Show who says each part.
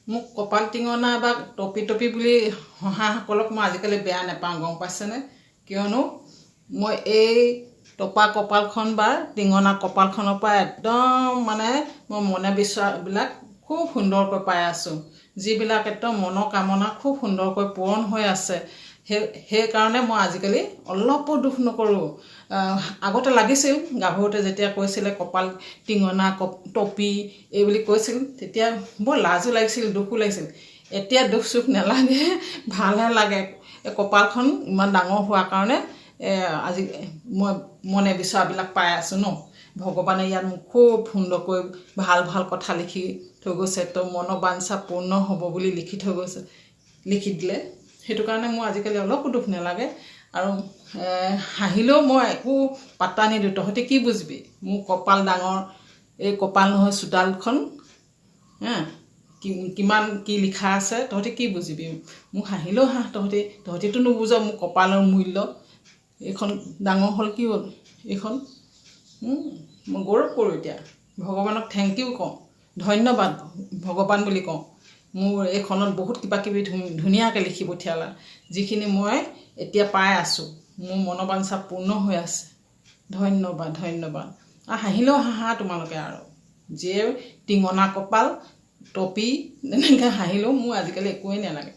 Speaker 1: মোক কপাল টিঙনা বা টপি টপি বুলি হহাসকলক মই আজিকালি বেয়া নাপাওঁ, গম পাইছেনে? কিয়নো মই এই টপা কপালখন বা টিঙনা কপালখনৰ পৰা একদম মানে মই মনে বিচৰাবিলাক খুব সুন্দৰকৈ পাই আছোঁ। যিবিলাক একদম মনৰ কামনা খুব সুন্দৰকৈ পূৰণ হৈ আছে। সেইকাৰণে মই আজিকালি অলপো দুখ নকৰোঁ। আগতে লাগিছিল, গাভৰুতে যেতিয়া কৈছিলে কপাল টিঙনা টপি এই বুলি কৈছিল, তেতিয়া বৰ লাজো লাগিছিল, দুখো লাগিছিল। এতিয়া দুখ চুখ নালাগে, ভালহে লাগে। কপালখন ইমান ডাঙৰ হোৱাৰ কাৰণে আজি মই মনে বিচৰাবিলাক পাই আছোঁ ন। ভগৱানে ইয়াত মোক খুব সুন্দৰকৈ ভাল ভাল কথা লিখি থৈ গৈছে। তো মনৰ বাঞ্ছা পূৰ্ণ হ'ব বুলি লিখি থৈ গৈছে, লিখি দিলে। সেইটো কাৰণে মোৰ আজিকালি অলপো দুখ নালাগে। আৰু হাঁহিলেও মই একো পাত্তা নিদিওঁ। তহঁতি কি বুজিবি, মোৰ কপাল ডাঙৰ, এই কপাল নহয় চোতালখন, কিমান কি লিখা আছে, তহঁতি কি বুজিবি? মোক হাঁহিলেও হাঁহ, তহঁতিতো নুবুজ মোৰ কপালৰ মূল্য। এইখন ডাঙৰ হ'ল কি হ'ল, এইখন মই গৌৰৱ কৰোঁ। এতিয়া ভগৱানক থেংক ইউ কওঁ, ধন্যবাদ ভগৱান বুলি কওঁ। মোৰ এইখনত বহুত কিবা কিবি ধুনীয়াকৈ লিখি পঠিয়ালা, যিখিনি মই এতিয়া পাই আছোঁ। মোৰ মনোবাঞ্ছা পূৰ্ণ হৈ আছে। ধন্যবাদ, ধন্যবাদ। আৰু হাঁহিলেও হাঁহা তোমালোকে। আৰু যিয়ে টিঙনা কপাল টপি এনেকৈ হাঁহিলেও মোৰ আজিকালি একোৱেই নালাগে।